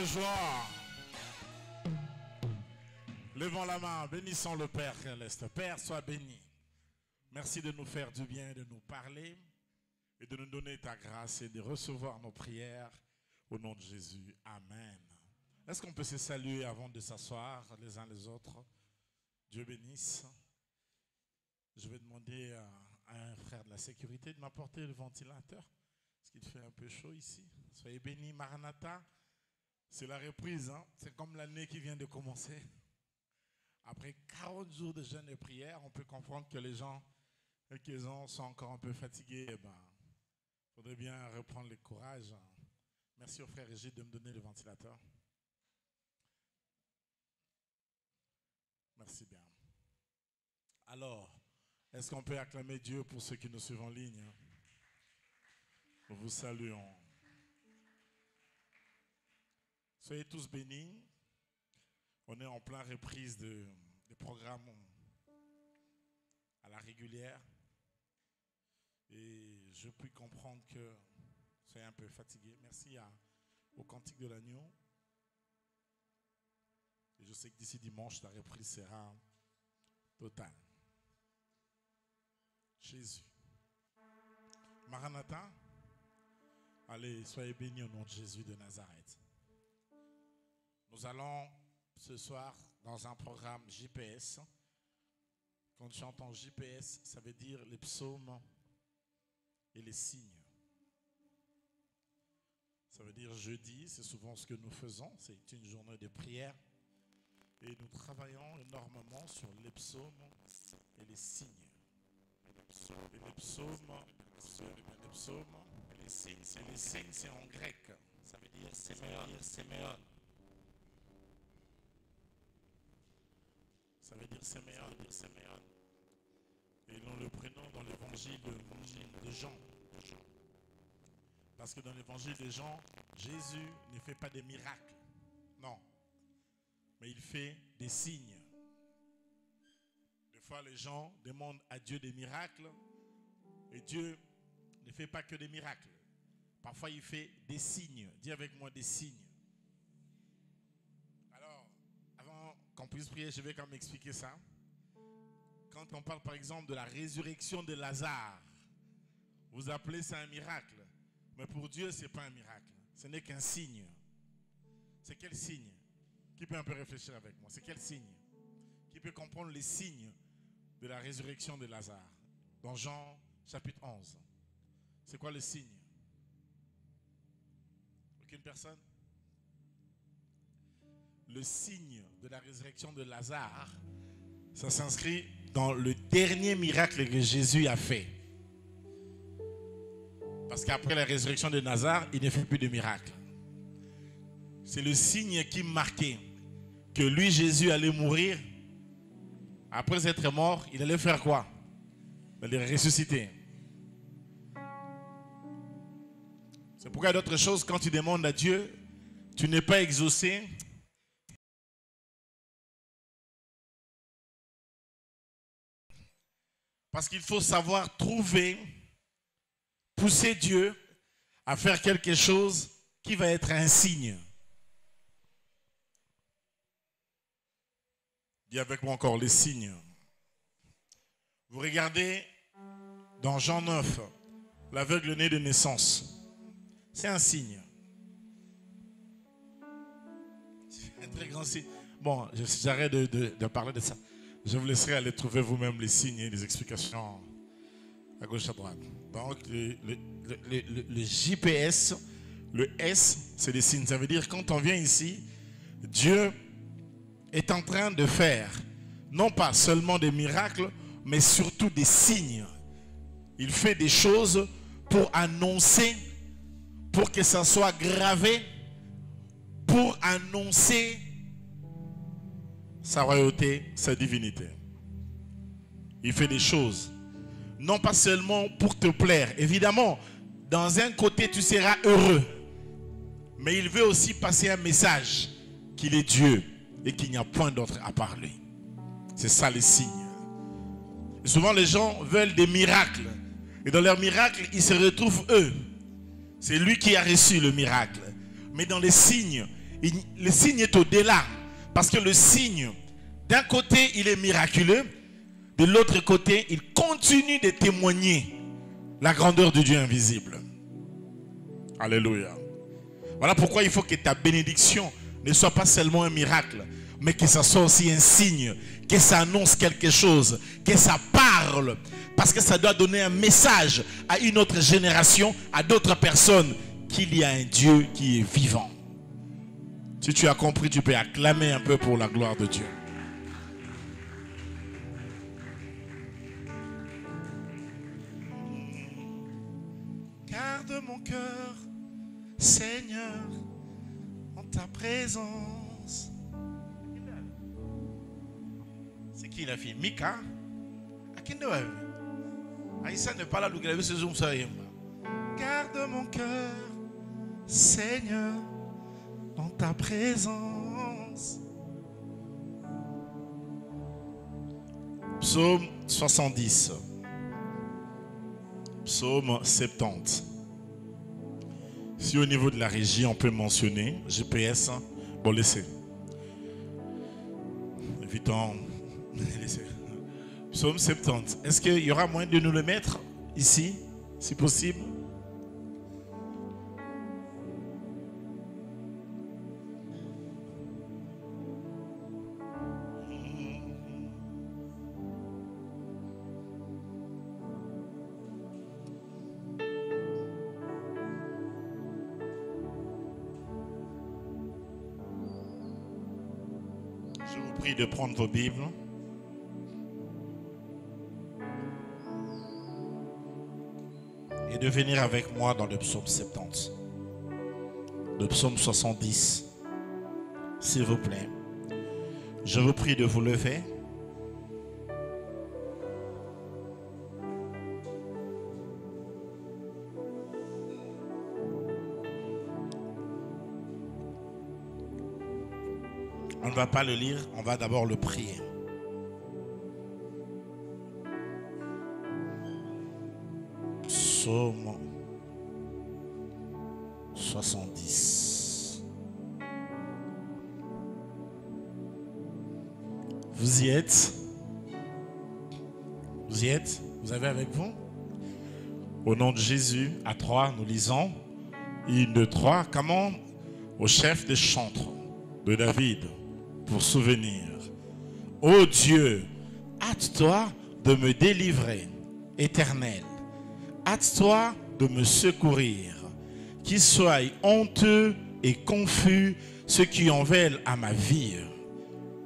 Joie. Levons la main, bénissons le Père céleste. Père, sois béni. Merci de nous faire du bien, de nous parler et de nous donner ta grâce et de recevoir nos prières au nom de Jésus. Amen. Est-ce qu'on peut se saluer avant de s'asseoir les uns les autres? Dieu bénisse. Je vais demander à un frère de la sécurité de m'apporter le ventilateur parce qu'il fait un peu chaud ici. Soyez bénis, Maranatha. C'est la reprise, hein? C'est comme l'année qui vient de commencer. Après 40 jours de jeûne et prière, on peut comprendre que les gens sont encore un peu fatigués. Il faudrait bien reprendre le courage. Merci au frère Régis de me donner le ventilateur. Merci bien. Alors, est-ce qu'on peut acclamer Dieu pour ceux qui nous suivent en ligne? Nous vous saluons. Soyez tous bénis. On est en pleine reprise des programmes à la régulière. Et je puis comprendre que vous soyez un peu fatigués. Merci au Cantique de l'Agneau. Et je sais que d'ici dimanche, la reprise sera totale. Jésus. Maranatha. Allez, soyez bénis au nom de Jésus de Nazareth. Nous allons ce soir dans un programme JPS. Quand j'entends JPS, ça veut dire les psaumes et les signes. Ça veut dire jeudi, c'est souvent ce que nous faisons. C'est une journée de prière. Et nous travaillons énormément sur les psaumes et les signes. Et les psaumes et les signes, c'est en grec. Ça veut dire séméon. Ça veut dire séméon. Et nous le prenons dans l'évangile de Jean. Parce que dans l'évangile de Jean, Jésus ne fait pas des miracles. Non. Mais il fait des signes. Des fois, les gens demandent à Dieu des miracles. Et Dieu ne fait pas que des miracles. Parfois, il fait des signes. Dis avec moi des signes. Qu'on puisse prier, je vais quand même expliquer ça. Quand on parle par exemple de la résurrection de Lazare, vous appelez ça un miracle. Mais pour Dieu, ce n'est pas un miracle. Ce n'est qu'un signe. C'est quel signe? Qui peut un peu réfléchir avec moi? C'est quel signe? Qui peut comprendre les signes de la résurrection de Lazare? Dans Jean chapitre 11. C'est quoi le signe? Aucune personne? Le signe de la résurrection de Lazare, ça s'inscrit dans le dernier miracle que Jésus a fait. Parce qu'après la résurrection de Lazare, il ne fait plus de miracles. C'est le signe qui marquait que lui, Jésus, allait mourir. Après être mort, il allait faire quoi? Il allait ressusciter. C'est pourquoi d'autres choses, quand tu demandes à Dieu, tu n'es pas exaucé. Parce qu'il faut savoir pousser Dieu à faire quelque chose qui va être un signe. Dis avec moi encore les signes. Vous regardez dans Jean 9, l'aveugle né de naissance. C'est un signe. C'est un très grand signe. Bon, j'arrête de parler de ça. Je vous laisserai aller trouver vous-même les signes et les explications à gauche à droite. Donc, le JPS, le S, c'est des signes. Ça veut dire quand on vient ici, Dieu est en train de faire, non pas seulement des miracles, mais surtout des signes. Il fait des choses pour annoncer pour que ça soit gravé, pour annoncer sa royauté, sa divinité. Il fait des choses, non pas seulement pour te plaire. Évidemment, dans un côté, tu seras heureux. Mais il veut aussi passer un message qu'il est Dieu et qu'il n'y a point d'autre à part lui. C'est ça les signes. Et souvent, les gens veulent des miracles. Et dans leurs miracles, ils se retrouvent eux. C'est lui qui a reçu le miracle. Mais dans les signes, le signe est au-delà. Parce que le signe, d'un côté, il est miraculeux. De l'autre côté, il continue de témoigner la grandeur du Dieu invisible. Alléluia. Voilà pourquoi il faut que ta bénédiction ne soit pas seulement un miracle, mais que ça soit aussi un signe, que ça annonce quelque chose, que ça parle. Parce que ça doit donner un message à une autre génération, à d'autres personnes, qu'il y a un Dieu qui est vivant. Si tu as compris, tu peux acclamer un peu pour la gloire de Dieu. Garde mon cœur, Seigneur, en ta présence. C'est qui la fille? Mika? Aïssa n'est pas là, garde mon cœur, Seigneur, dans ta présence. Psaume 70. Psaume 70. Si au niveau de la régie, on peut mentionner GPS, bon, laissez. Évitons. Laissez. Psaume 70. Est-ce qu'il y aura moyen de nous le mettre ici, si possible? Je vous prie de prendre vos Bibles. Et de venir avec moi dans le psaume 70. Le psaume 70. S'il vous plaît. Je vous prie de vous lever. On ne va pas le lire, on va d'abord le prier. Psaume 70. Vous y êtes? Vous y êtes? Vous avez avec vous? Au nom de Jésus, à 3, nous lisons. 1, 2, 3. Comment? Au chef des chantres de David, pour souvenir. Ô Dieu, hâte-toi de me délivrer, Éternel. Hâte-toi de me secourir. Qu'ils soient honteux et confus ceux qui en veulent à ma vie.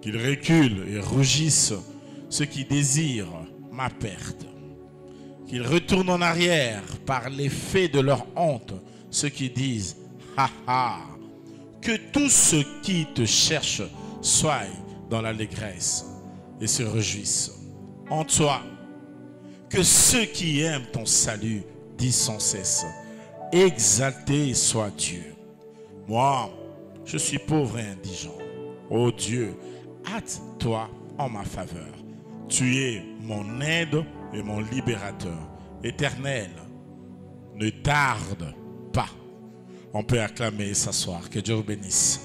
Qu'ils reculent et rougissent ceux qui désirent ma perte. Qu'ils retournent en arrière par l'effet de leur honte ceux qui disent ha ha. Que tous ceux qui te cherchent soient dans l'allégresse et se réjouissent en toi. Que ceux qui aiment ton salut disent sans cesse, exalté soit Dieu. Moi, je suis pauvre et indigent. Ô Dieu, hâte-toi en ma faveur. Tu es mon aide et mon libérateur. Éternel, ne tarde pas. On peut acclamer et s'asseoir. Que Dieu vous bénisse.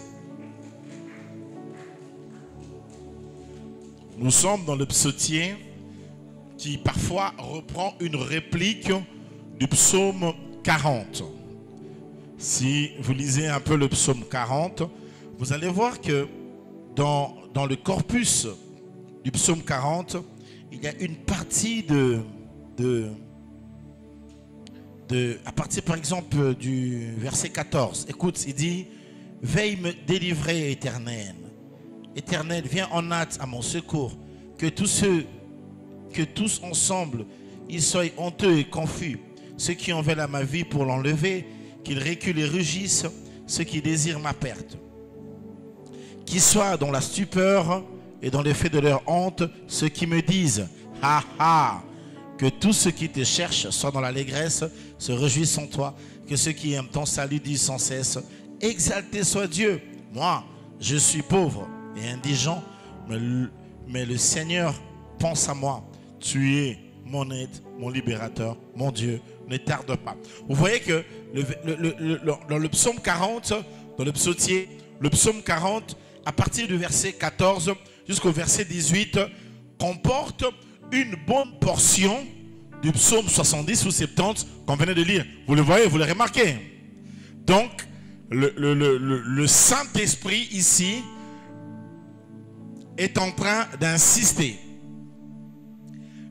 Nous sommes dans le psautier qui parfois reprend une réplique du psaume 40. Si vous lisez un peu le psaume 40, vous allez voir que dans le corpus du psaume 40, il y a une partie à partir par exemple du verset 14. Écoute, il dit « Veille me délivrer, Éternel. Éternel, viens en hâte à mon secours. Que tous ensemble, ils soient honteux et confus. Ceux qui en veulent à ma vie pour l'enlever, qu'ils reculent et rugissent ceux qui désirent ma perte. Qu'ils soient dans la stupeur et dans l'effet de leur honte ceux qui me disent « Ha ha !» Que tous ceux qui te cherchent soient dans l'allégresse, se réjouissent en toi. Que ceux qui aiment ton salut disent sans cesse « Exalté soit Dieu !» Moi, je suis pauvre et indigent, mais le Seigneur pense à moi. Tu es mon aide, mon libérateur, mon Dieu, ne tarde pas. Vous voyez que dans le psaume 40, dans le psautier, le psaume 40, à partir du verset 14 jusqu'au verset 18, comporte une bonne portion du psaume 70 ou 70 qu'on venait de lire. Vous le voyez, vous le remarquez. Donc, le Saint-Esprit ici est en train d'insister.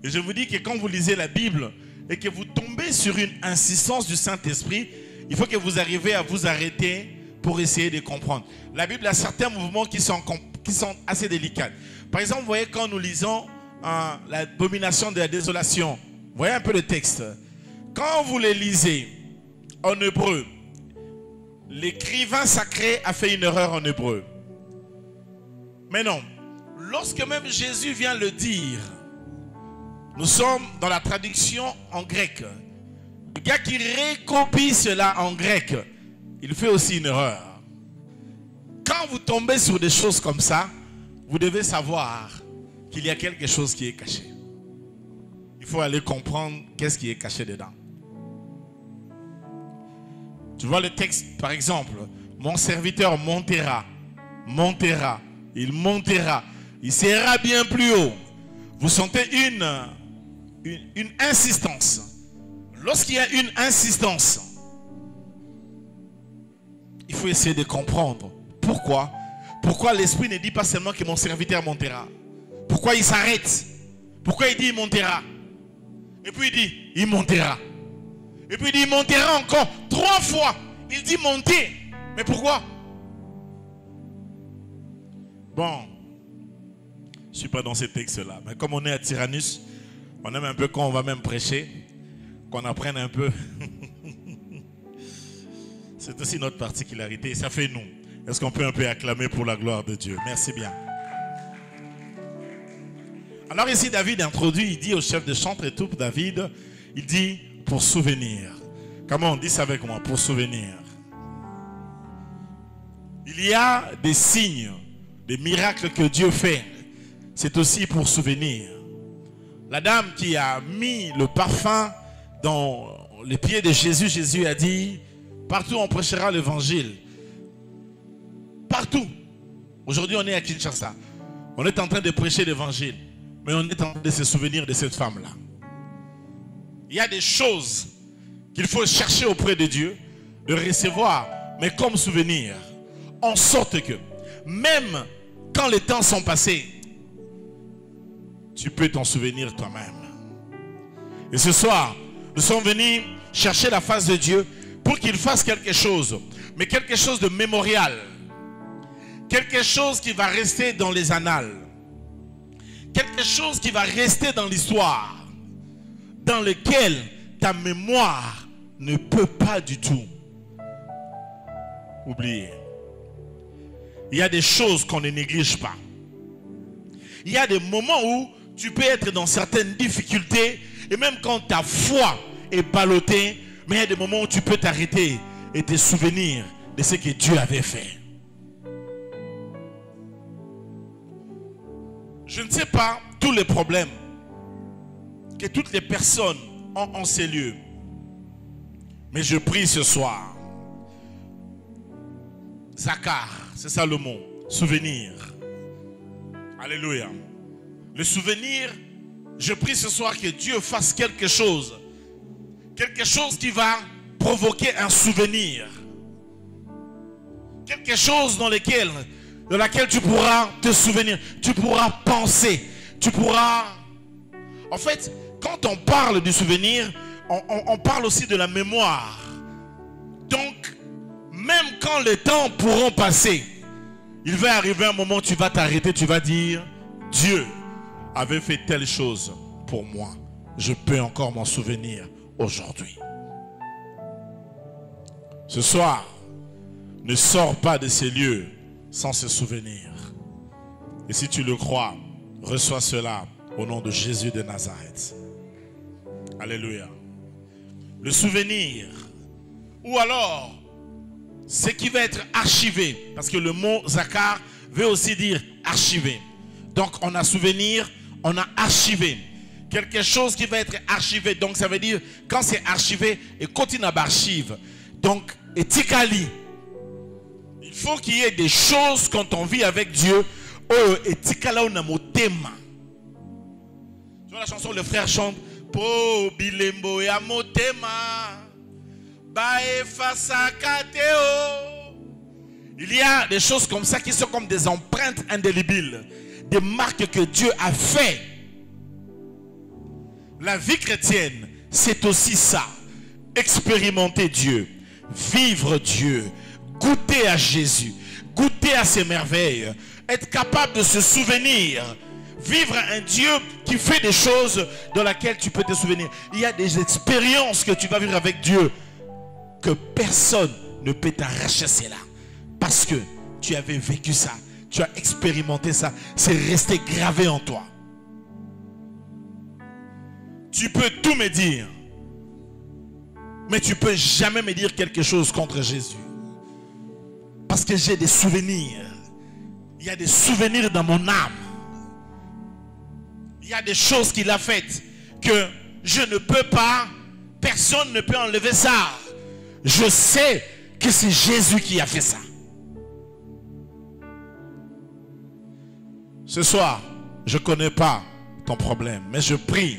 Et je vous dis que quand vous lisez la Bible et que vous tombez sur une insistance du Saint-Esprit, il faut que vous arriviez à vous arrêter pour essayer de comprendre. La Bible a certains mouvements qui sont assez délicats. Par exemple, vous voyez quand nous lisons l'abomination de la désolation, vous voyez un peu le texte. Quand vous les lisez en hébreu, l'écrivain sacré a fait une erreur en hébreu. Mais non, lorsque même Jésus vient le dire, nous sommes dans la traduction en grec. Le gars qui recopie cela en grec, il fait aussi une erreur. Quand vous tombez sur des choses comme ça, vous devez savoir qu'il y a quelque chose qui est caché. Il faut aller comprendre qu'est-ce qui est caché dedans. Tu vois le texte, par exemple, mon serviteur montera, il montera, il sera bien plus haut. Vous sentez une insistance. Lorsqu'il y a une insistance, il faut essayer de comprendre. Pourquoi? Pourquoi l'Esprit ne dit pas seulement que mon serviteur montera? Pourquoi il s'arrête? Pourquoi il dit il montera? Et puis il dit il montera. Et puis il dit il montera encore 3 fois. Il dit monter. Mais pourquoi? Bon, je ne suis pas dans ces textes-là. Mais comme on est à Tyrannus, on aime un peu quand on va même prêcher, qu'on apprenne un peu. C'est aussi notre particularité et ça fait nous. Est-ce qu'on peut un peu acclamer pour la gloire de Dieu? Merci bien. Alors ici, David introduit, il dit au chef de chantre et tout, David, il dit pour souvenir. Comment on dit ça avec moi? Pour souvenir. Il y a des signes, des miracles que Dieu fait. C'est aussi pour souvenir. La dame qui a mis le parfum dans les pieds de Jésus, Jésus a dit, partout on prêchera l'évangile. Partout. Aujourd'hui on est à Kinshasa. On est en train de prêcher l'évangile. Mais on est en train de se souvenir de cette femme-là. Il y a des choses qu'il faut chercher auprès de Dieu, de recevoir, mais comme souvenir. En sorte que, même quand les temps sont passés, tu peux t'en souvenir toi-même. Et ce soir, nous sommes venus chercher la face de Dieu pour qu'il fasse quelque chose, mais quelque chose de mémorial. Quelque chose qui va rester dans les annales. Quelque chose qui va rester dans l'histoire, dans lequel ta mémoire ne peut pas du tout oublier. Il y a des choses qu'on ne néglige pas. Il y a des moments où tu peux être dans certaines difficultés et même quand ta foi est ballottée, mais il y a des moments où tu peux t'arrêter et te souvenir de ce que Dieu avait fait. Je ne sais pas tous les problèmes que toutes les personnes ont en ces lieux. Mais je prie ce soir. Zakar, c'est ça le mot. Souvenir. Alléluia. Le souvenir, je prie ce soir que Dieu fasse quelque chose. Quelque chose qui va provoquer un souvenir. Quelque chose dans laquelle tu pourras te souvenir. Tu pourras penser. Tu pourras... En fait, quand on parle du souvenir, on parle aussi de la mémoire. Donc, même quand les temps pourront passer, il va arriver un moment où tu vas t'arrêter, tu vas dire, Dieu avait fait telle chose pour moi. Je peux encore m'en souvenir aujourd'hui. Ce soir, ne sors pas de ces lieux sans se souvenir. Et si tu le crois, reçois cela au nom de Jésus de Nazareth. Alléluia. Le souvenir, ou alors ce qui va être archivé, parce que le mot Zakar veut aussi dire archivé. Donc on a souvenir, on a archivé. Quelque chose qui va être archivé. Donc ça veut dire, quand c'est archivé, et continue à archive. Donc, etikali. Il faut qu'il y ait des choses quand on vit avec Dieu. Oh, etikala unamotema. Tu vois la chanson, le frère chante. Po bilembo ya motema. Bae fasakateo. Il y a des choses comme ça qui sont comme des empreintes indélébiles. Des marques que Dieu a fait. La vie chrétienne, c'est aussi ça. Expérimenter Dieu, vivre Dieu, goûter à Jésus, goûter à ses merveilles, être capable de se souvenir, vivre un Dieu qui fait des choses dans lesquelles tu peux te souvenir. Il y a des expériences que tu vas vivre avec Dieu que personne ne peut t'arracher cela parce que tu avais vécu ça, tu as expérimenté ça, c'est resté gravé en toi. Tu peux tout me dire, mais tu peux jamais me dire quelque chose contre Jésus. Parce que j'ai des souvenirs. Il y a des souvenirs dans mon âme. Il y a des choses qu'il a faites que je ne peux pas, personne ne peut enlever ça. Je sais que c'est Jésus qui a fait ça. Ce soir, je ne connais pas ton problème, mais je prie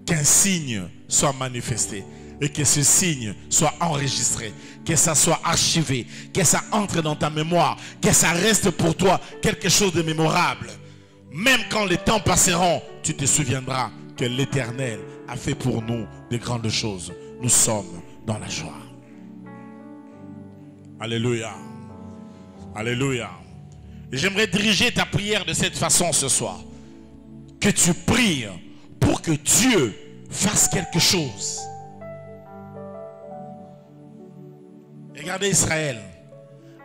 qu'un signe soit manifesté et que ce signe soit enregistré, que ça soit archivé, que ça entre dans ta mémoire, que ça reste pour toi quelque chose de mémorable. Même quand les temps passeront, tu te souviendras que l'Éternel a fait pour nous de grandes choses. Nous sommes dans la joie. Alléluia. Alléluia. Et j'aimerais diriger ta prière de cette façon ce soir. Que tu pries pour que Dieu fasse quelque chose. Regardez Israël.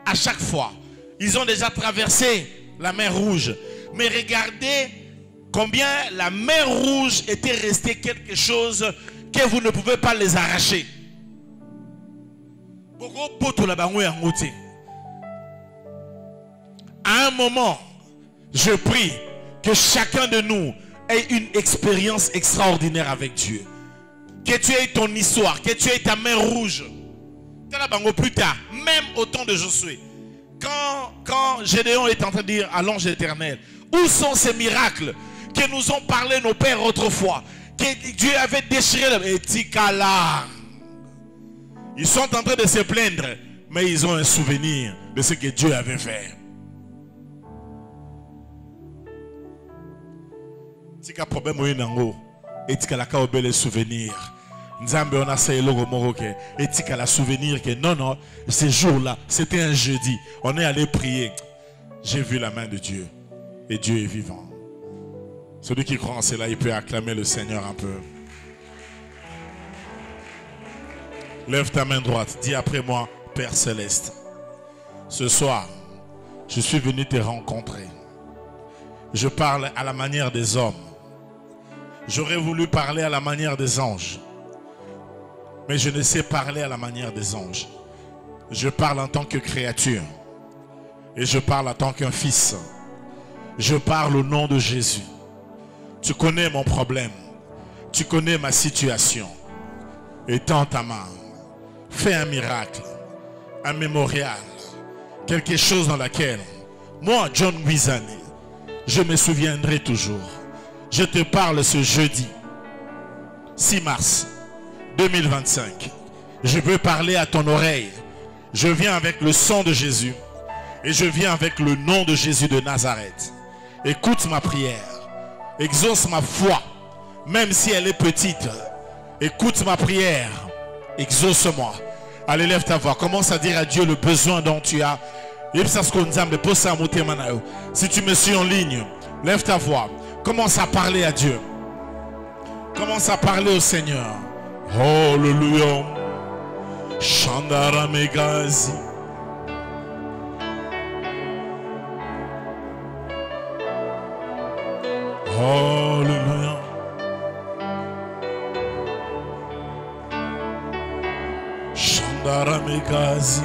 À chaque fois, ils ont déjà traversé la mer Rouge. Mais regardez combien la mer Rouge était restée quelque chose que vous ne pouvez pas les arracher. À un moment, je prie que chacun de nous ait une expérience extraordinaire avec Dieu. Que tu aies ton histoire, que tu aies ta mer rouge. Plus tard, même au temps de Josué, quand Gédéon est en train de dire à l'ange éternel, où sont ces miracles que nous ont parlé nos pères autrefois, que Dieu avait déchiré, et Tikala. Ils sont en train de se plaindre, mais ils ont un souvenir de ce que Dieu avait fait. Tika problème ou nango et tika la ka obele souvenir. Nzambe on a essayé le moroke et tika la souvenir que non ce jour-là c'était un jeudi. On est allé prier. J'ai vu la main de Dieu et Dieu est vivant. Celui qui croit en cela, il peut acclamer le Seigneur un peu. Lève ta main droite, dis après moi, Père Céleste. Ce soir, je suis venu te rencontrer. Je parle à la manière des hommes. J'aurais voulu parler à la manière des anges. Mais je ne sais parler à la manière des anges. Je parle en tant que créature. Et je parle en tant qu'un fils. Je parle au nom de Jésus. Tu connais mon problème. Tu connais ma situation. Étends ta main. Fais un miracle. Un mémorial. Quelque chose dans laquelle, moi, John Wizane, je me souviendrai toujours. Je te parle ce jeudi, 6 mars 2025. Je veux parler à ton oreille. Je viens avec le sang de Jésus. Et je viens avec le nom de Jésus de Nazareth. Écoute ma prière. Exauce ma foi. Même si elle est petite. Écoute ma prière. Exauce-moi. Allez, lève ta voix. Commence à dire à Dieu le besoin dont tu as. Si tu me suis en ligne, lève ta voix. Commence à parler à Dieu. Commence à parler au Seigneur. Alléluia. Chandara Megazi. Alléluia. Chandara Megazi.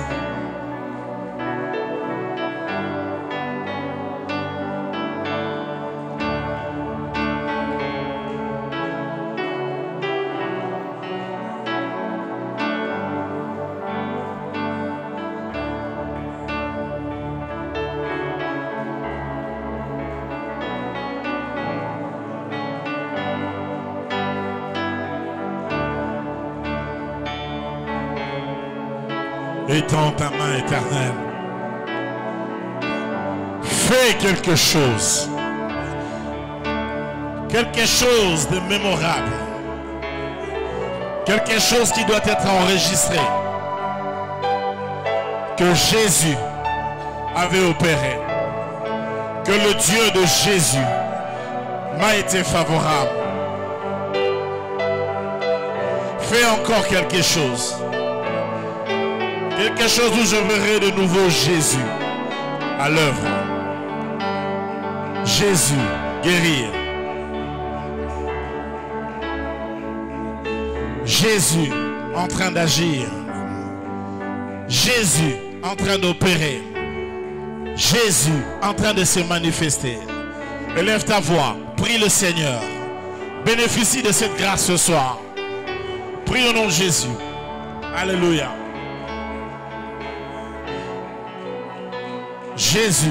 Étends ta main éternelle. Fais quelque chose. Quelque chose de mémorable. Quelque chose qui doit être enregistré. Que Jésus avait opéré. Que le Dieu de Jésus m'a été favorable. Fais encore quelque chose. Quelque chose où je verrai de nouveau Jésus à l'œuvre. Jésus guérir. Jésus en train d'agir. Jésus en train d'opérer. Jésus en train de se manifester. Élève ta voix, prie le Seigneur. Bénéficie de cette grâce ce soir. Prie au nom de Jésus. Alléluia. Jésus.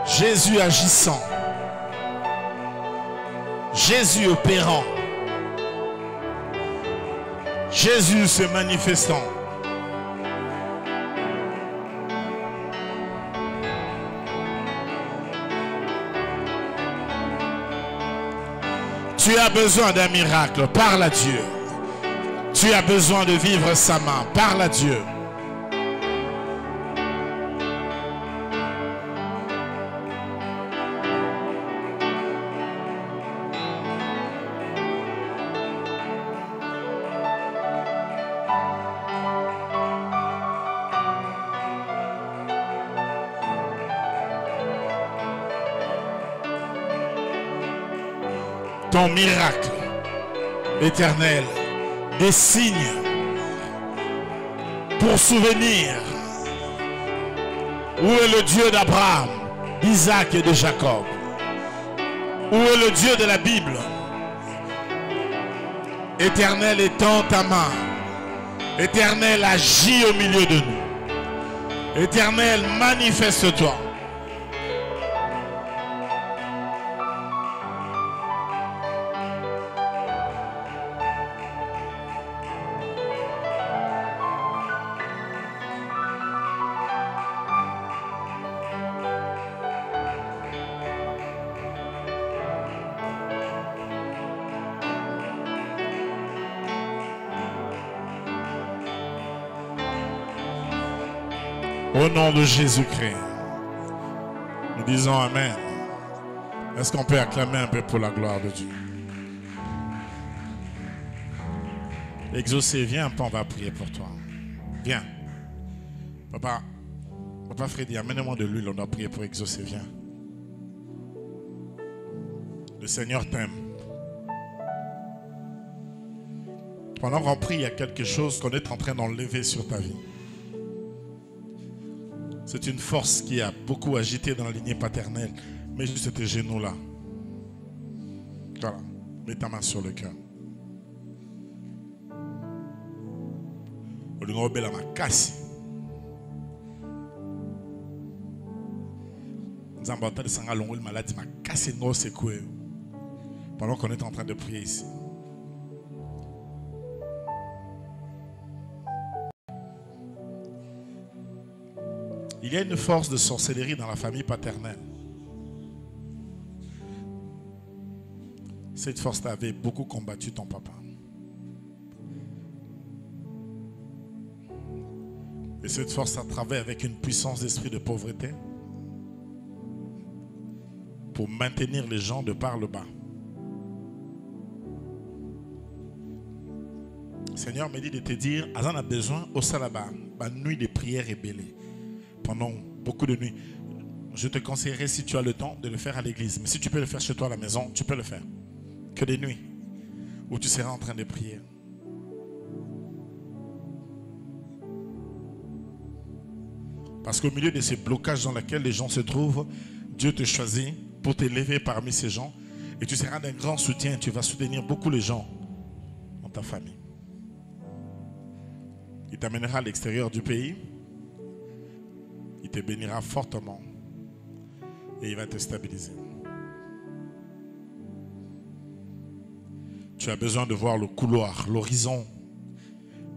Jésus agissant. Jésus opérant. Jésus se manifestant. Tu as besoin d'un miracle, parle à Dieu. Tu as besoin de vivre sa main, parle à Dieu. Ton miracle éternel, des signes pour souvenir. Où est le Dieu d'Abraham, d'Isaac et de Jacob? Où est le Dieu de la Bible? Éternel, étends ta main. Éternel, agis au milieu de nous. Éternel, manifeste-toi. Au nom de Jésus-Christ, nous disons Amen. Est-ce qu'on peut acclamer un peu pour la gloire de Dieu? Exaucé, viens, on va prier pour toi. Viens. Papa Freddy, amène-moi de l'huile, on doit prier pour Exaucé, viens. Le Seigneur t'aime. Pendant qu'on prie, il y a quelque chose qu'on est en train d'enlever sur ta vie. C'est une force qui a beaucoup agité dans la lignée paternelle. Mets juste tes genoux là. Voilà. Mets ta main sur le cœur. Pendant qu'on est en train de prier ici. Il y a une force de sorcellerie dans la famille paternelle. Cette force avait beaucoup combattu ton papa. Et cette force a travaillé avec une puissance d'esprit de pauvreté. pour maintenir les gens de par le bas. Seigneur me dit de te dire, Azan a besoin au salaba, une nuit de prière et bêlée. Pendant beaucoup de nuits. Je te conseillerais, si tu as le temps, de le faire à l'église. Mais si tu peux le faire chez toi à la maison, tu peux le faire. Que des nuits où tu seras en train de prier. Parce qu'au milieu de ces blocages dans lesquels les gens se trouvent, Dieu te choisit pour t'élever parmi ces gens. Et tu seras d'un grand soutien. Tu vas soutenir beaucoup les gens dans ta famille. Il t'amènera à l'extérieur du pays. Il te bénira fortement. Et il va te stabiliser. Tu as besoin de voir le couloir, l'horizon.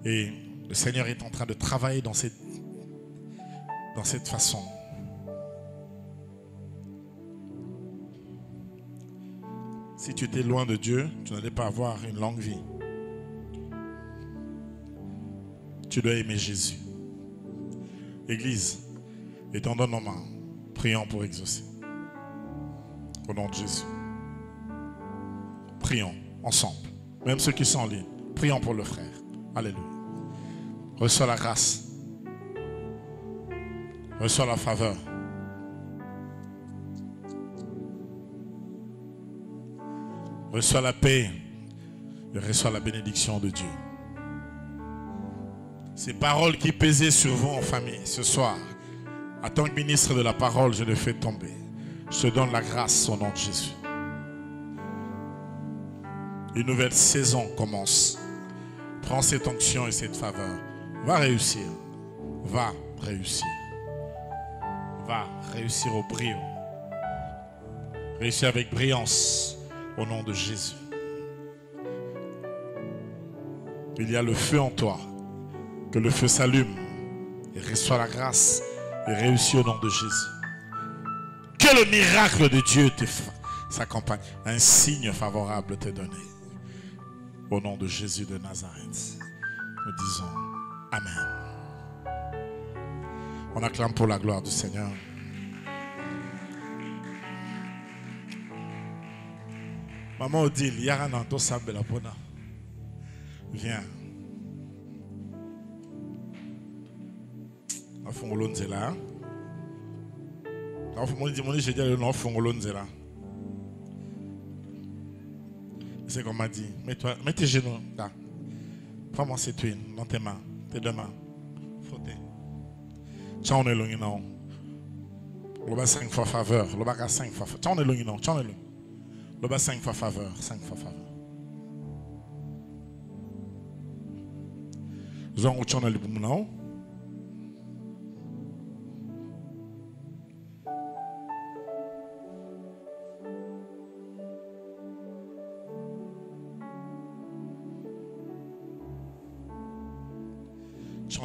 Et le Seigneur est en train de travailler dans cette façon. Si tu étais loin de Dieu, tu n'allais pas avoir une longue vie. Tu dois aimer Jésus. Église, étendons nos mains, prions pour exaucer. Au nom de Jésus. Prions ensemble. Même ceux qui sont en ligne, prions pour le frère. Alléluia. Reçois la grâce. Reçois la faveur. Reçois la paix. Et reçois la bénédiction de Dieu. Ces paroles qui pesaient sur vous en famille ce soir, en tant que ministre de la parole, je les fais tomber. Je te donne la grâce au nom de Jésus. Une nouvelle saison commence. Prends cette onction et cette faveur. Va réussir. Va réussir. Va réussir au brio. Réussir avec brillance au nom de Jésus. Il y a le feu en toi. Que le feu s'allume et reçois la grâce et réussis au nom de Jésus. Que le miracle de Dieu s'accompagne. Un signe favorable t'est donné. Au nom de Jésus de Nazareth, nous disons Amen. On acclame pour la gloire du Seigneur. Maman Odile, Yarananto Sambela Pona. Viens. Fongolonzela. C'est comme m'a dit. Mets tes genoux là. Prends-moi cette huile dans tes mains, tes deux mains. Frottez. Tiens, on est loin non. Le bas 5 fois faveur. Le bas 5 fois faveur. Tiens, on est loin non. Tiens, on est loin. Le bas 5 fois faveur. 5 fois faveur. Zon où tiens, on est loin non.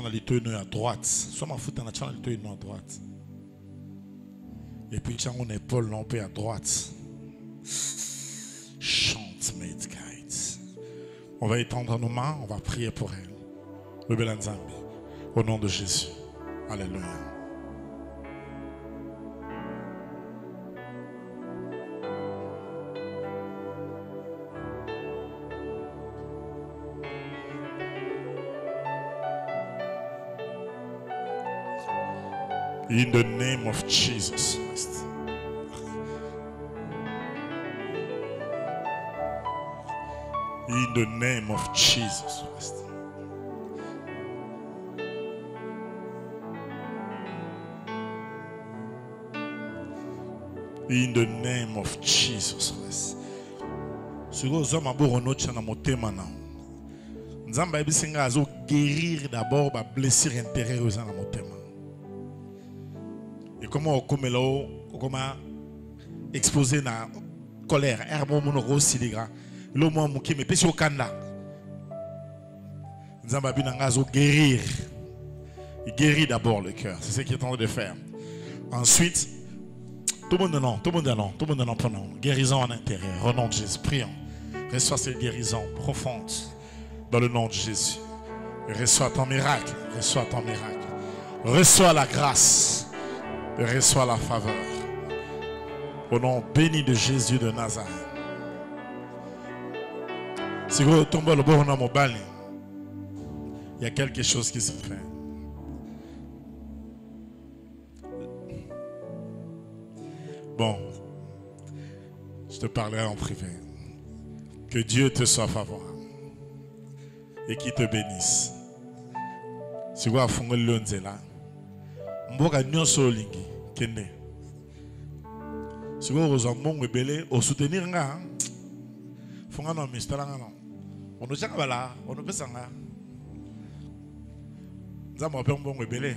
On a les tenus à droite. Soit ma foot, on a les tenus à droite. Et puis, on a une épaule non à droite. Chante, mate guides. On va étendre nos mains, on va prier pour elle. Le Belanzambi. Au nom de Jésus. Alléluia. In the name of Jesus Christ. In the name of Jesus Christ. In the name of Jesus Christ. Sugo zoma borono chana motema na. Nzamba ebisinga azo guérir d'abord ba blessure intérieure na motema. Et comment comment exposer na colère, herbe mon rose ligra. Le moi muki me pesi okanda. Nzamba binanga zo guérir. Il guérit d'abord le cœur, c'est ce qu'il est en train de faire. Ensuite, tout le monde non, prenons. Guérison en intérieur, au nom de Jésus, prions. Reçois cette guérison profonde dans le nom de Jésus. Reçois ton miracle, reçois ton miracle. Reçois la grâce, reçois la faveur. Au nom béni de Jésus de Nazareth. Si vous tombez le bon nom au bal, il y a quelque chose qui se fait. Bon, je te parlerai en privé. Que Dieu te soit favorable et qu'il te bénisse. Si vous avez fait le là, mboka nyonso lingi kende. Si vous avez mon rebelle au soutenir nga, fonga no mistara nga no. On nous bala, on nous pesa nga. Nzamba pe mon rebelle.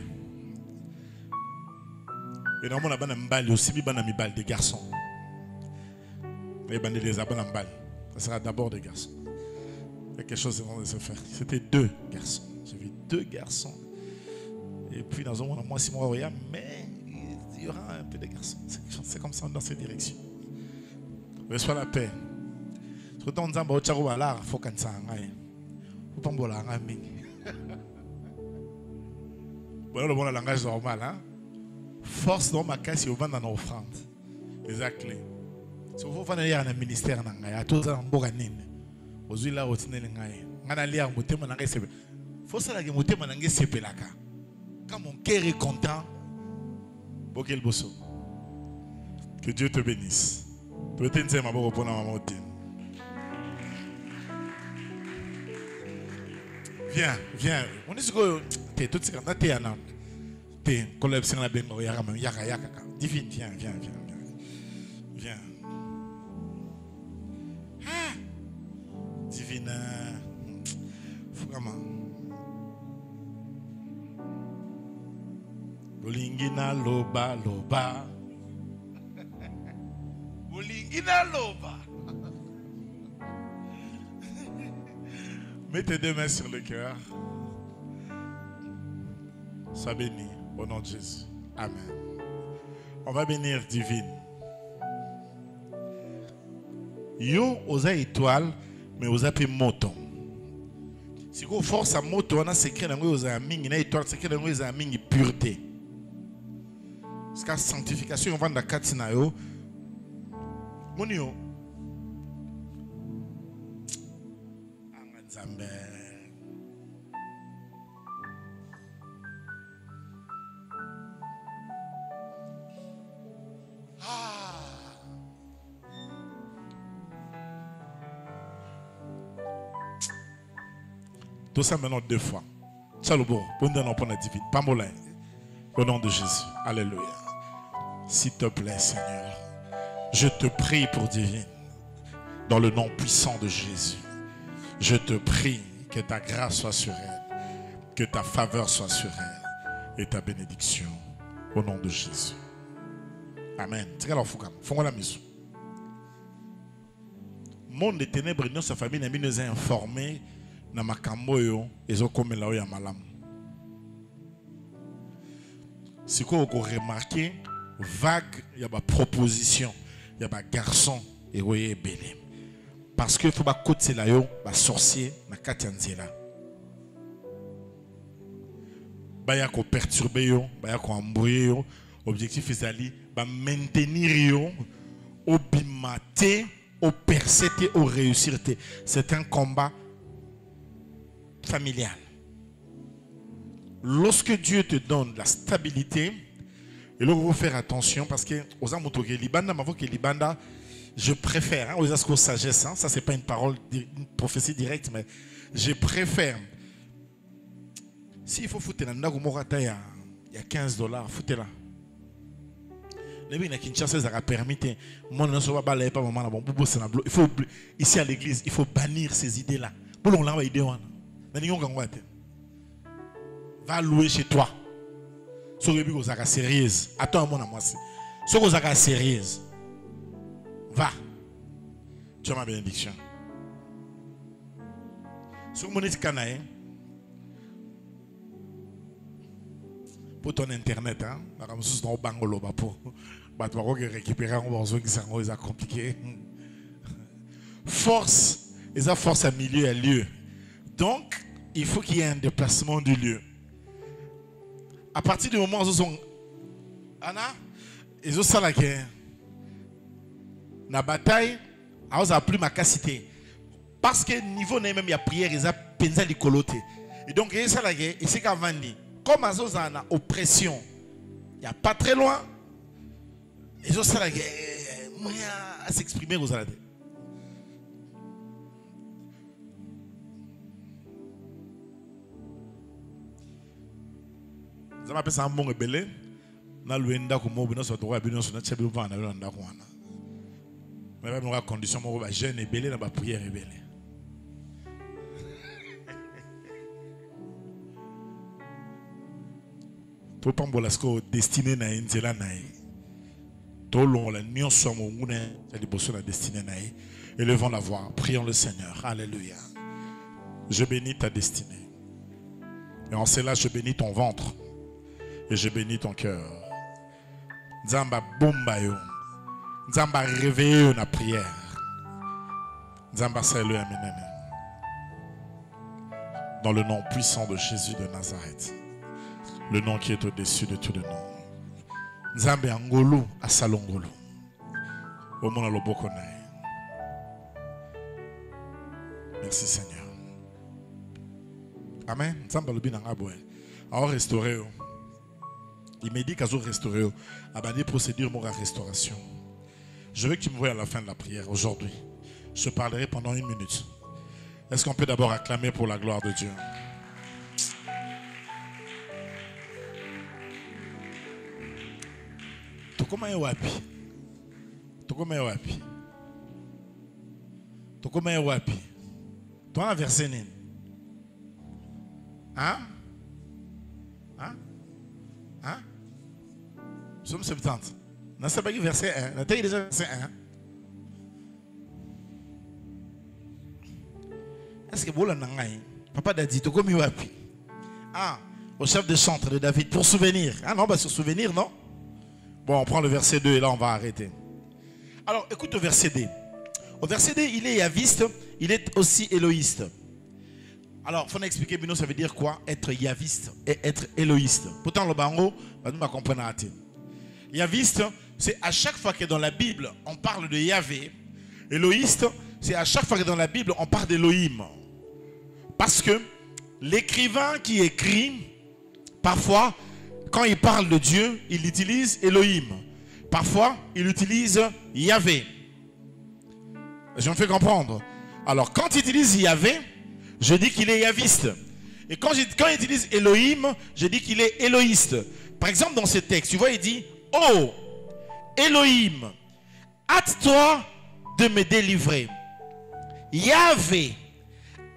Et non mon abana mbali aussi bi bana mi bal des garçons. Les bandits des abana mbali. Ça sera d'abord des garçons. Quelque chose est en train de se faire. C'était 2 garçons. J'ai vu 2 garçons. Et puis dans un moment, moi, si moi, mais il y aura un peu de garçons. C'est comme ça dans cette direction. Reçois la paix. Surtout on dit que tu as là, il faut qu'on s'en aille. Il faut pas me faire. Voilà le bon langage normal. Hein? Force dans ma caisse, il y a une offrande. Exactement. Si vous faites un ministère, vous avez tout ça. Vous avez là où vous avez faut ça que vous avez quand mon cœur est content, que Dieu te bénisse. Viens, viens. On est sûr que tu es tout ce que tu es là. Tu es collègue la bengo yaka. Divine, viens. Viens. Ah. Divine. Vraiment. Bolingina loba. Bolingina loba. Mets tes 2 mains sur le cœur. Sois béni au nom de Jésus. Amen. On va bénir Divine. Yo osa étoile, mais osa pe moton. Si vous force à moto, on a secret dans vous osa mingi na étoile, secret dans vous osa mingi pureté. Parce que la sanctification on va dans katina yo. Monio. Anganzambe. Tout ça maintenant 2 fois. Salubo, bon nom pour la divine. Pambola. Au nom de Jésus. Alléluia. S'il te plaît, Seigneur, je te prie pour divine. Dans le nom puissant de Jésus. Je te prie que ta grâce soit sur elle. Que ta faveur soit sur elle. Et ta bénédiction. Au nom de Jésus. Amen. Fais-moi la mission. Monde des ténèbres, nous, sa famille, nous a informés. Na makambo yo ezokomela yo ya malamu. Siko ko remarquer vague ya ba proposition ya ba garçon et oye belé. Parce que faut ba kotela yo ba sorcier na kati ya nzela. Ba ya ko perturber yo, ba ya ko embrouiller yo, objectif ezali ba maintenir yo au bimate, au percéter, au réussir. C'est un combat familial. Lorsque Dieu te donne la stabilité, et là, il faut faire attention parce que aux amoutouke libanda, je préfère, aux asco sagesse, ça c'est pas une parole, une prophétie directe, mais je préfère. S'il faut foutre la nagumorata il y a $15, foutez-la. Il faut ici à l'église, il faut bannir ces idées-là. Va louer chez toi. Si vous êtes sérieuse, attends un moment. Si vous êtes sérieuse, va. Tu as ma bénédiction. Si vous êtes canaïen, pour ton internet, hein, pour récupérer un besoin qui est compliqué. Force, et ça force à milieu à lieu. Donc, il faut qu'il y ait un déplacement du lieu. À partir du moment où ils sont Anna, ils ont ça la guerre. la bataille, a plus ma capacité. Parce que niveau même il y a prière, ils ont pensé de coloter. Et donc il y a ça là, et c'est qu'avant dit, comme à Zozana oppression, il n'y a pas très loin. Et ça là, à s'exprimer aux alades. Ça m'appelle ça un bon rebelle. Na luenda ko mo bino so to wa bino so na tchebi va na luenda ko wana. Mais même la condition mo ba jeune et belé na ba prière et belé. To pambola sko destiné na nzela na yi. To long la nyonso mo nguna ya liboso na destiné na yi. Élevons la voix, prions le Seigneur. Alléluia. Je bénis ta destinée. Et en cela je bénis ton ventre. Et je bénis ton cœur. Nzamba bomba yo. Nzamba réveille na prière. Nzamba salut amen. Dans le nom puissant de Jésus de Nazareth. Le nom qui est au-dessus de tous les noms. Nzambe angolo asalongolo. Omona loboko nae. Merci Seigneur. Amen. Nzamba lobi nanga boye. Alors restaurer. Il m'a dit qu'à restaurer. À des procédures pour la restauration. Je veux que tu me voies à la fin de la prière aujourd'hui. Je parlerai pendant 1 minute. Est-ce qu'on peut d'abord acclamer pour la gloire de Dieu? Tokoma wapi? Tokoma wapi? Tokoma wapi? Tu as versé nini? Hein? Hein? Hein? Somme 70. Dans ce verset 1. Dans déjà verset 1. Est-ce que vous l'avez? Papa a dit, tu comme wapi? Ah, au chef de chantre de David, pour souvenir. Ah non, bah sur souvenir, non? Bon, on prend le verset 2 et là on va arrêter. Alors, écoute au verset 2. Au verset 2, il est yaviste, il est aussi éloïste. Alors, il faut expliquer, Bino, ça veut dire quoi? Être yaviste et être éloïste. Pourtant, le bango, nous va comprendre. Yaviste, c'est à chaque fois que dans la Bible, on parle de Yahvé. Éloïste, c'est à chaque fois que dans la Bible, on parle d'Élohim. Parce que l'écrivain qui écrit, parfois, quand il parle de Dieu, il utilise Elohim. Parfois, il utilise Yahvé. Je me fais comprendre. Alors, quand il utilise Yahvé, je dis qu'il est yaviste. Et quand il utilise Elohim, je dis qu'il est éloïste. Par exemple, dans ce texte, tu vois, il dit, oh, Elohim, hâte-toi de me délivrer. Yahvé,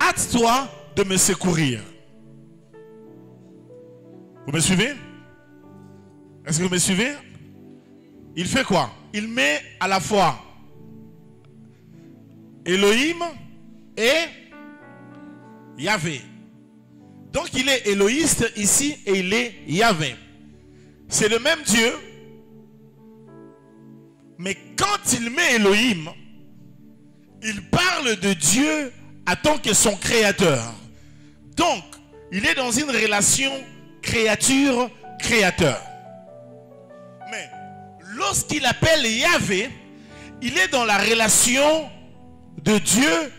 hâte-toi de me secourir. Vous me suivez? Est-ce que vous me suivez? Il fait quoi? Il met à la fois Elohim et Yahvé. Donc il est éloïste ici et il est Yahvé. C'est le même Dieu. Mais quand il met Elohim, il parle de Dieu en tant que son créateur. Donc, il est dans une relation créature-créateur. Mais lorsqu'il appelle Yahvé, il est dans la relation de Dieu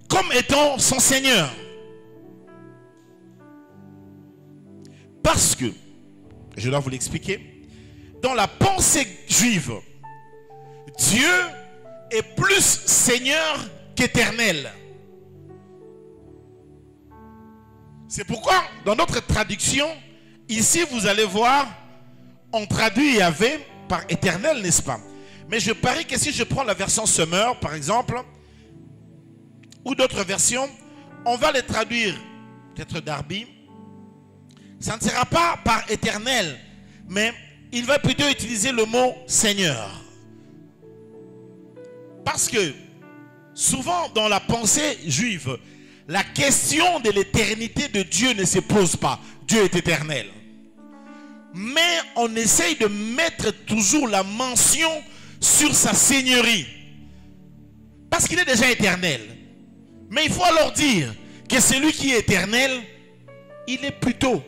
comme étant son Seigneur. Parce que, je dois vous l'expliquer, dans la pensée juive, Dieu est plus Seigneur qu'éternel. C'est pourquoi, dans notre traduction, ici vous allez voir, on traduit Yahvé par éternel, n'est-ce pas? Mais je parie que si je prends la version Semeur, par exemple, ou d'autres versions, on va les traduire, peut-être Darby, ça ne sera pas par éternel, mais il va plutôt utiliser le mot Seigneur. Parce que souvent dans la pensée juive, la question de l'éternité de Dieu ne se pose pas. Dieu est éternel. Mais on essaye de mettre toujours la mention sur sa seigneurie. Parce qu'il est déjà éternel. Mais il faut alors dire que celui qui est éternel, il est plutôt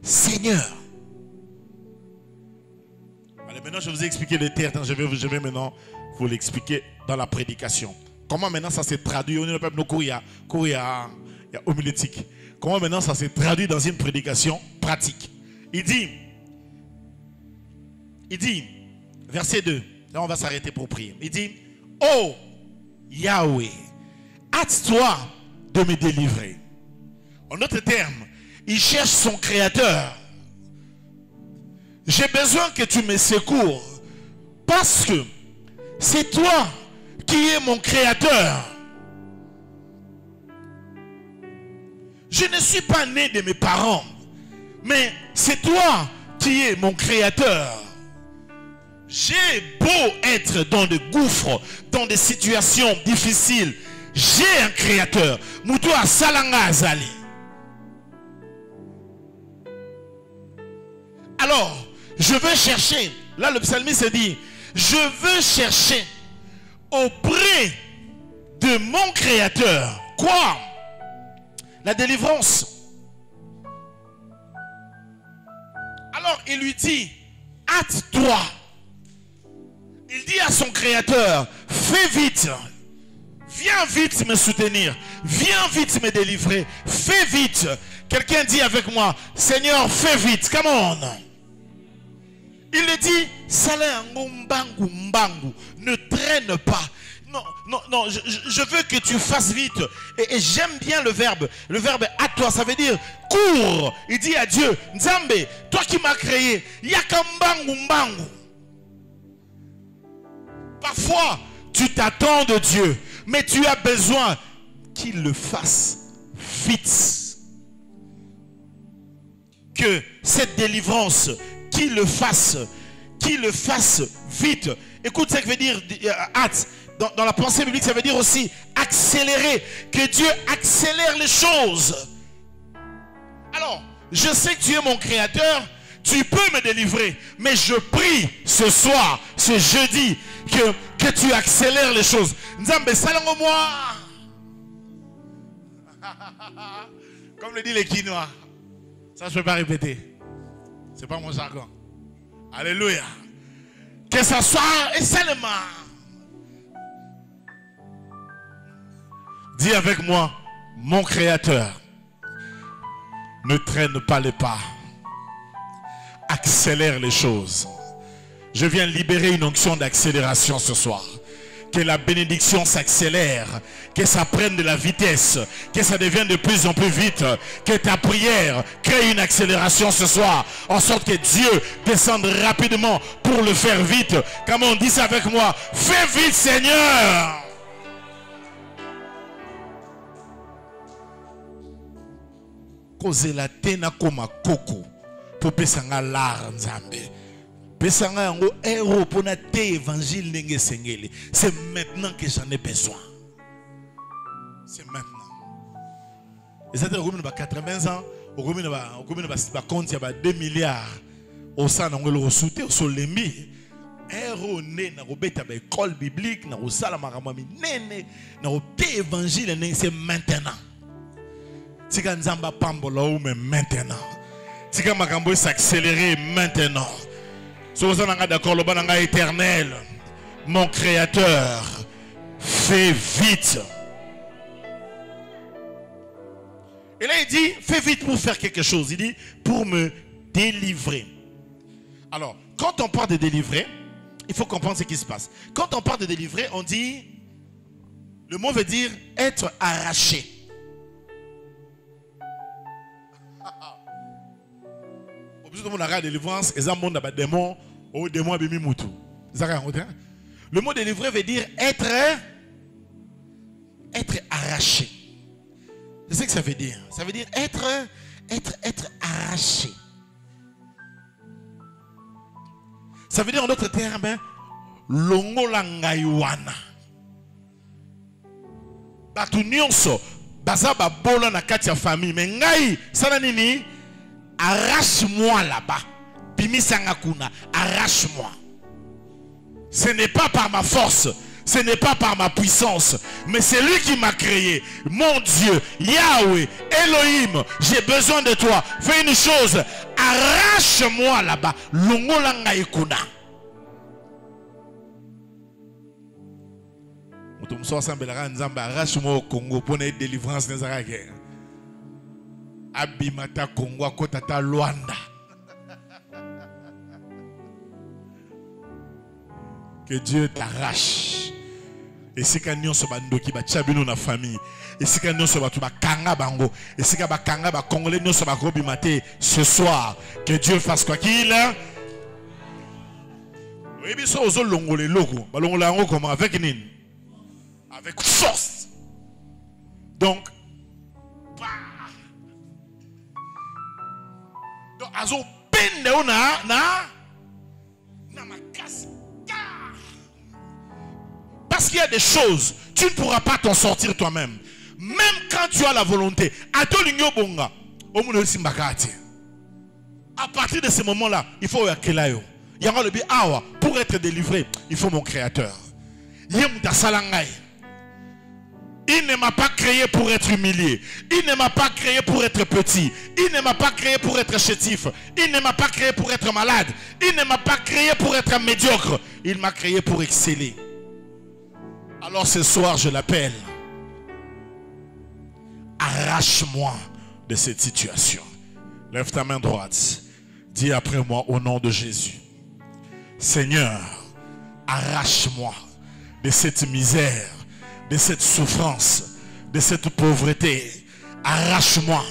Seigneur. Allez, maintenant je vous ai expliqué le terme. Je vais maintenant vous l'expliquer dans la prédication. Comment maintenant ça se traduit? On ne peut pas il y a homilétique. Comment maintenant ça se traduit dans une prédication pratique? Il dit, verset 2, là on va s'arrêter pour prier. Il dit, oh Yahweh, hâte-toi de me délivrer. En d'autres termes, il cherche son créateur. J'ai besoin que tu me secours parce que c'est toi qui es mon créateur. Je ne suis pas né de mes parents, mais c'est toi qui es mon créateur. J'ai beau être dans des gouffres, dans des situations difficiles, j'ai un créateur. Moutoua Salanga Azali. Alors, je veux chercher, là le psalmiste dit, je veux chercher auprès de mon créateur. Quoi? La délivrance. Alors il lui dit, hâte-toi. Il dit à son créateur, fais vite. Viens vite me soutenir. Viens vite me délivrer. Fais vite. Quelqu'un dit avec moi, Seigneur, fais vite. Come on. Il le dit, ne traîne pas. Non, je veux que tu fasses vite. Et j'aime bien le verbe. Le verbe à toi, ça veut dire cours. Il dit à Dieu, Nzambe, toi qui m'as créé, yakambangu. Parfois, tu t'attends de Dieu, mais tu as besoin qu'il le fasse vite. Que cette délivrance, qu'il le fasse vite. Écoute ce que veut dire hâte. Dans la pensée biblique, ça veut dire aussi accélérer. Que Dieu accélère les choses. Alors, je sais que tu es mon créateur. Tu peux me délivrer. Mais je prie ce soir, ce jeudi, que tu accélères les choses. Nzambe, salango moi. Comme le dit les Quinois. Ça, je ne peux pas répéter. Ce n'est pas mon jargon. Alléluia. Que ça soit et seulement. Dis avec moi, mon créateur, ne traîne pas les pas. Accélère les choses. Je viens libérer une onction d'accélération ce soir. Que la bénédiction s'accélère, que ça prenne de la vitesse, que ça devienne de plus en plus vite, que ta prière crée une accélération ce soir, en sorte que Dieu descende rapidement pour le faire vite. Comme on dit ça avec moi, fais vite Seigneur. Cause la tena koma koko, pour pesanga lar nzambe. Pesanga yango héros pour na te évangile nenge sengeli. C'est maintenant que j'en ai besoin. C'est maintenant. Et ça te remet dans 80 ans, au remet dans compte il y a 2 milliards. Au sein on le resouté au solembi. Héros né na robeta ba école biblique na osala makamami nene na te évangile nenge c'est maintenant. Tika nzamba pambola ou mais maintenant. Tika makambo s'accélérer maintenant. D'accord, le bananga éternel, mon créateur, fais vite. Et là il dit, fais vite pour faire quelque chose. Il dit, pour me délivrer. Alors, quand on parle de délivrer, il faut comprendre ce qui se passe. Quand on parle de délivrer, on dit, le mot veut dire être arraché. La délivrance, le mot délivrer veut dire être arraché. C'est ce que ça veut dire. Ça veut dire être arraché. Ça veut dire en d'autres termes, longolangaiwana. Batu nyonso baza ba bola na kati ya famille, mais ngai sana nini? Arrache-moi là-bas. Bimisanga kuna, arrache-moi. Ce n'est pas par ma force, ce n'est pas par ma puissance, mais c'est lui qui m'a créé. Mon Dieu, Yahweh, Elohim, j'ai besoin de toi. Fais une chose, arrache-moi là-bas. Longolanga ikuna. Comme ça, Nzamba arrache-moi au Congo pour une délivrance dans la guerre. Abimata Congo, Kotata Luanda. Que Dieu t'arrache. Et c'est quand nous sommes qui va tchabino na famille. Et c'est quand nous sommes tout kanga bango. Et c'est quand kanga ba congolais nous sommes robimate ce soir. Que Dieu fasse quoi qu'il a. Oui, mais ça aux longolais logo. Balongolango comment avec nin. Avec force. Donc azo pende na makasi. Parce qu'il y a des choses, tu ne pourras pas t'en sortir toi-même. Même quand tu as la volonté. À partir de ce moment-là, il faut pour être délivré, il faut mon créateur. Il ne m'a pas créé pour être humilié. Il ne m'a pas créé pour être petit. Il ne m'a pas créé pour être chétif. Il ne m'a pas créé pour être malade. Il ne m'a pas créé pour être médiocre. Il m'a créé pour exceller. Alors ce soir, je l'appelle. Arrache-moi de cette situation. Lève ta main droite. Dis après moi au nom de Jésus. Seigneur, arrache-moi de cette misère, de cette souffrance, de cette pauvreté. Arrache-moi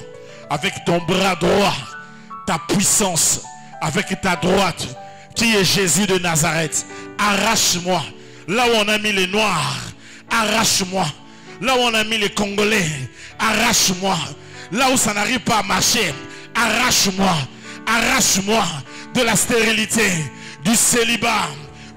avec ton bras droit, ta puissance, avec ta droite, qui est Jésus de Nazareth. Arrache-moi. Là où on a mis les Noirs, arrache-moi. Là où on a mis les Congolais, arrache-moi. Là où ça n'arrive pas à marcher, arrache-moi. Arrache-moi de la stérilité, du célibat,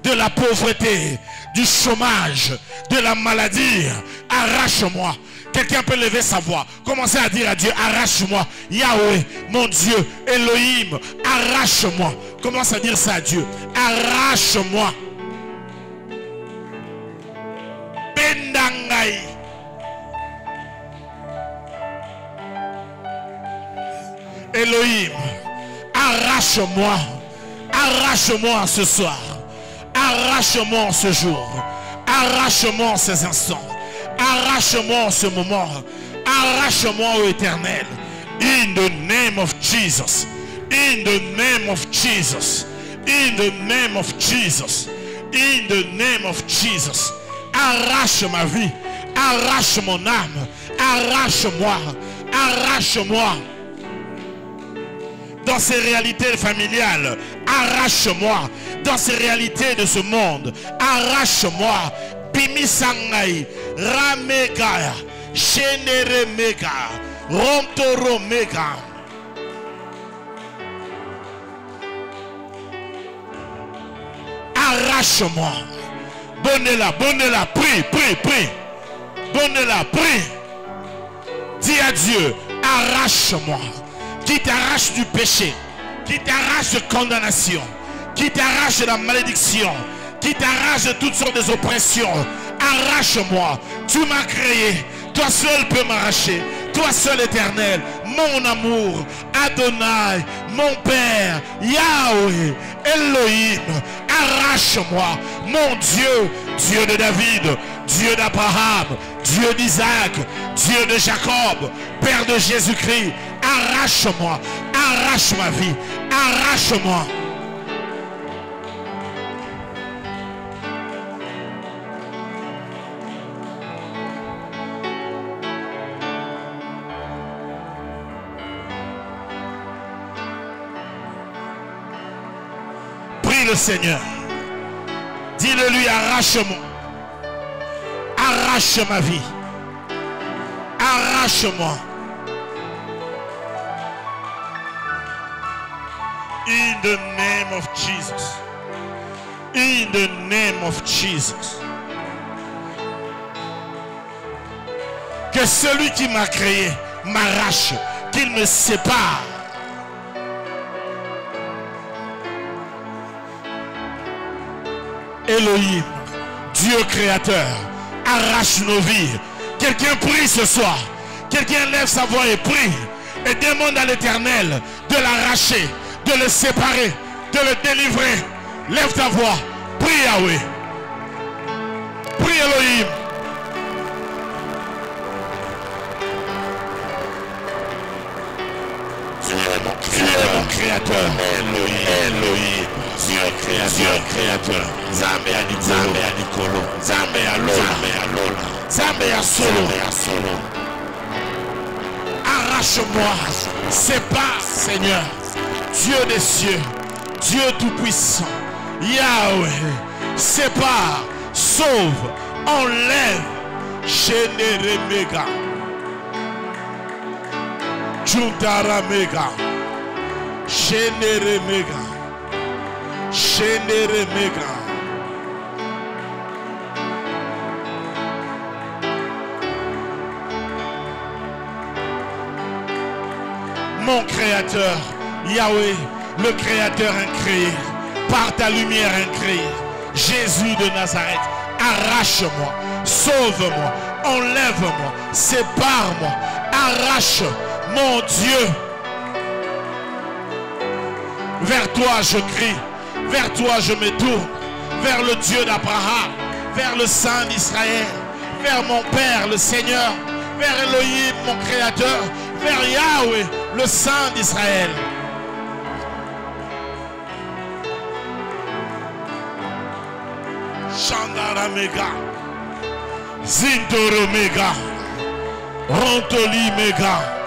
de la pauvreté, du chômage, de la maladie. Arrache-moi. Quelqu'un peut lever sa voix. Commencez à dire à Dieu, arrache-moi. Yahweh, mon Dieu, Elohim, arrache-moi. Commence à dire ça à Dieu. Arrache-moi. Elohim, arrache-moi. Arrache-moi ce soir. Arrache-moi ce jour. Arrache-moi ces instants. Arrache-moi ce moment. Arrache-moi au éternel. In the name of Jesus. In the name of Jesus. In the name of Jesus. In the name of Jesus. Arrache ma vie. Arrache mon âme. Arrache-moi. Arrache-moi. Dans ces réalités familiales, arrache-moi. Dans ces réalités de ce monde, arrache-moi. Bimi sangai, ramega, chenere mega, romtoro mega. Arrache-moi. Bonne-la, bonne-la, prie, prie, prie. Bonne-la, prie. Dis à Dieu, arrache-moi. Qui t'arrache du péché, qui t'arrache de condamnation, qui t'arrache de la malédiction, qui t'arrache de toutes sortes d'oppressions. Arrache-moi. Tu m'as créé. Toi seul peux m'arracher. Toi seul éternel. Mon amour. Adonai. Mon Père. Yahweh. Elohim. Arrache-moi. Mon Dieu. Dieu de David. Dieu d'Abraham. Dieu d'Isaac. Dieu de Jacob. Père de Jésus-Christ. Arrache-moi. Arrache ma vie. Arrache-moi. Prie le Seigneur. Dis-le lui, arrache-moi. Arrache ma vie. Arrache-moi. In the name of Jesus. In the name of Jesus. Que celui qui m'a créé m'arrache, qu'il me sépare. Elohim, Dieu créateur, arrache nos vies. Quelqu'un prie ce soir. Quelqu'un lève sa voix et prie. Et demande à l'Éternel de l'arracher, de le séparer, de le délivrer. Lève ta voix. Prie Yahweh. Prie Elohim. Dieu créateur. Nzambe ya Nikolo. Nzambe ya Lola. Nzambe ya Solo. Arrache-moi. Sépare, Seigneur. Dieu des cieux. Dieu tout-puissant. Yahweh. Sépare. Sauve. Enlève. Généré méga. Juntara méga. Généré méga. Généré méga. Mon créateur, Yahweh, le créateur incréé, par ta lumière incréée, Jésus de Nazareth, arrache-moi, sauve-moi, enlève-moi, sépare-moi, arrache, mon Dieu. Vers toi je crie, vers toi je me tourne, vers le Dieu d'Abraham, vers le Saint d'Israël, vers mon Père, le Seigneur, vers Elohim, mon Créateur, vers Yahweh, le Saint d'Israël. Chandara Mega, Zintoro Mega, Rontoli Mega.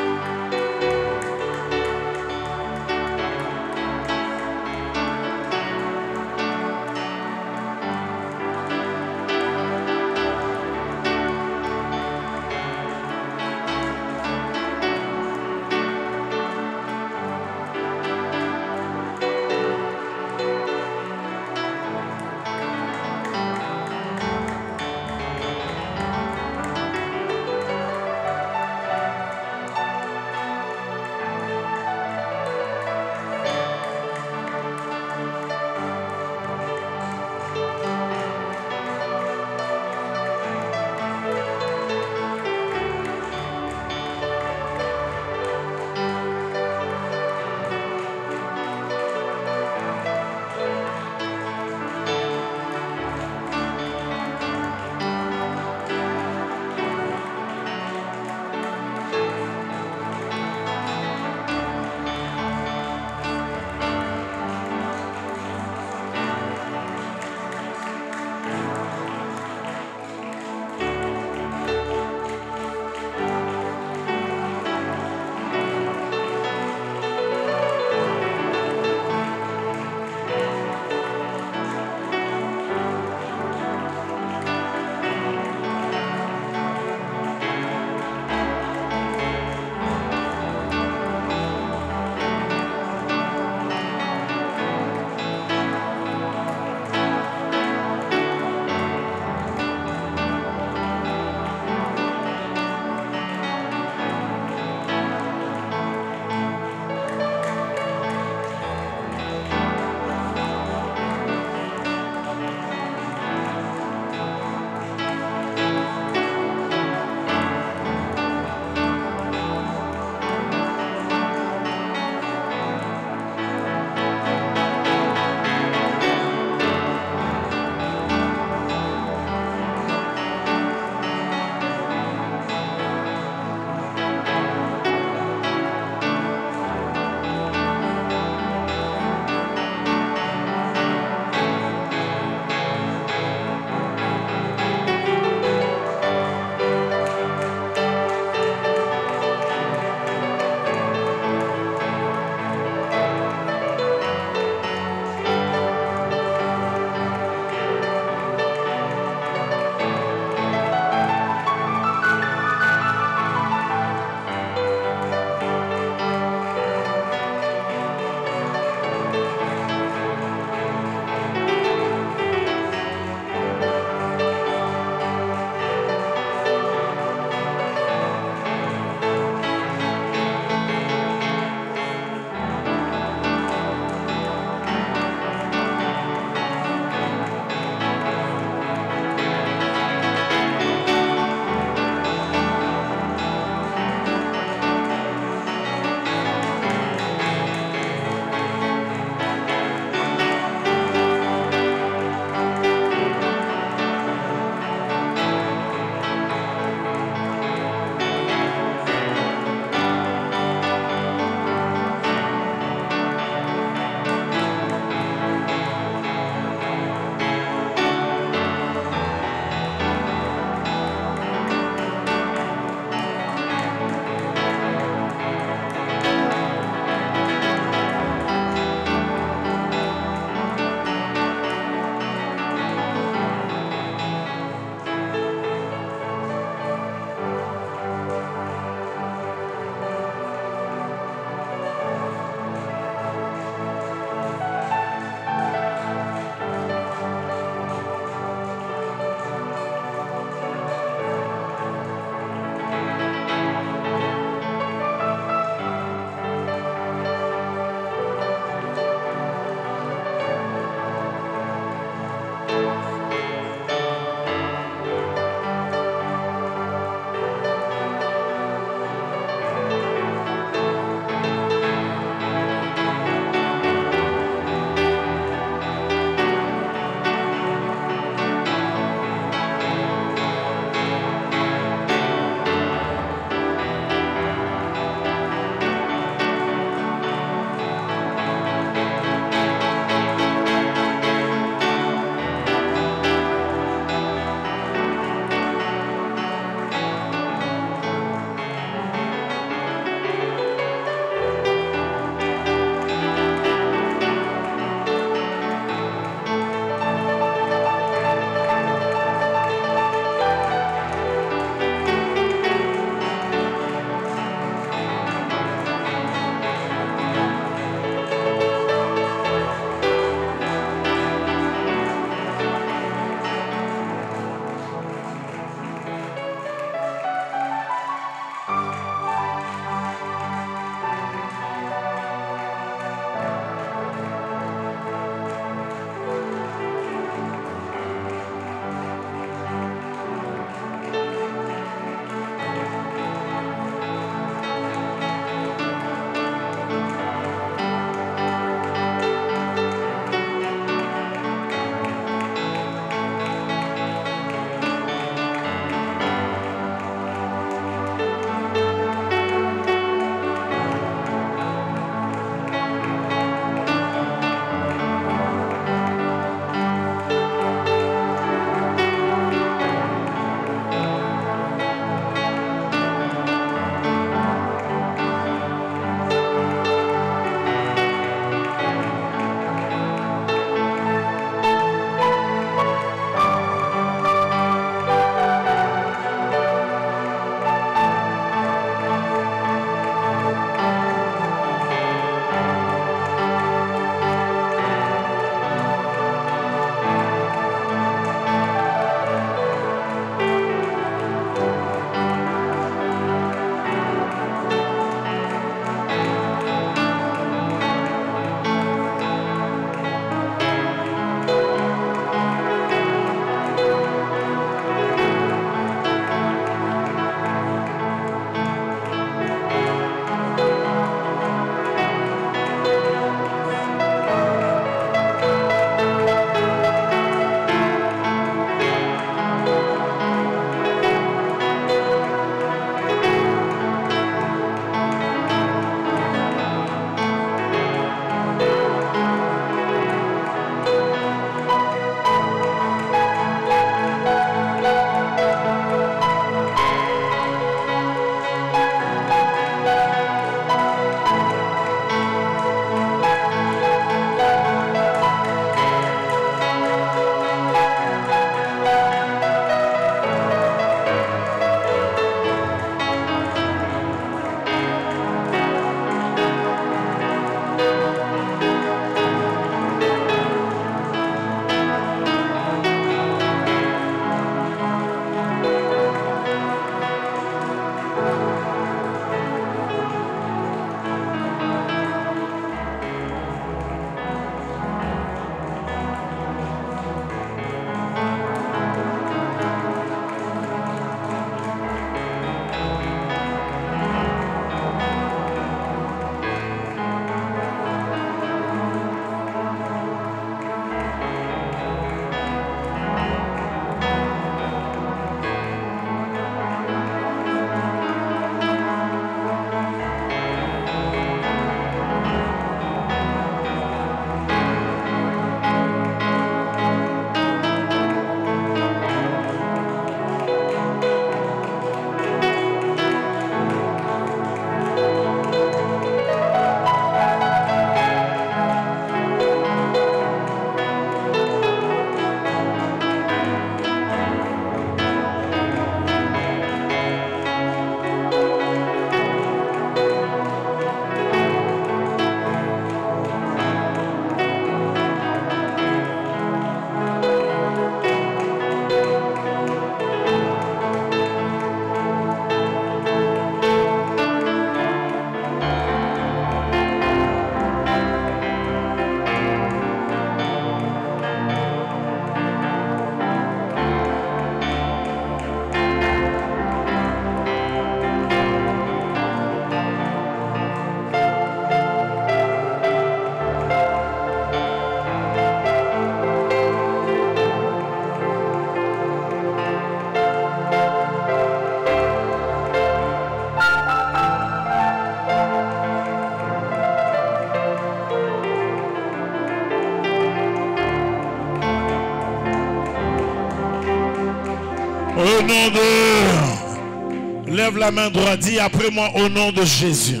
Au nom de... Lève la main droite, dis après moi au nom de Jésus.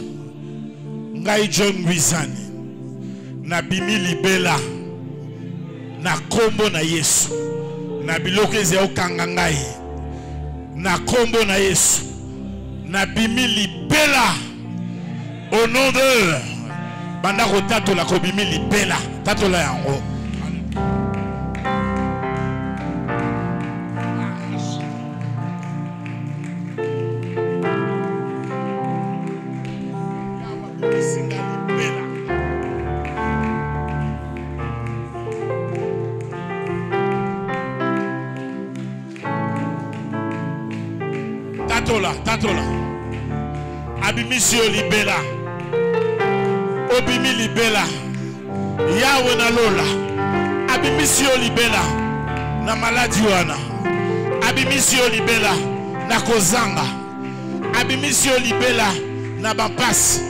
Ngai John Guizani. Na bimi libela. Na kombo na Yesu. Na biloko ezeo kanga ngai. Na kombo na Yesu. Na bimi libela. Au nom de... Bandako tatola ko bimi libela. Tatola yango. Tatola. Abimisio libela. Obimi libela. Yawe na lola. Abimisio libela. Na maladi wana. Abimisio libela. Na kozanga. Abimisio libela. Na bampasi.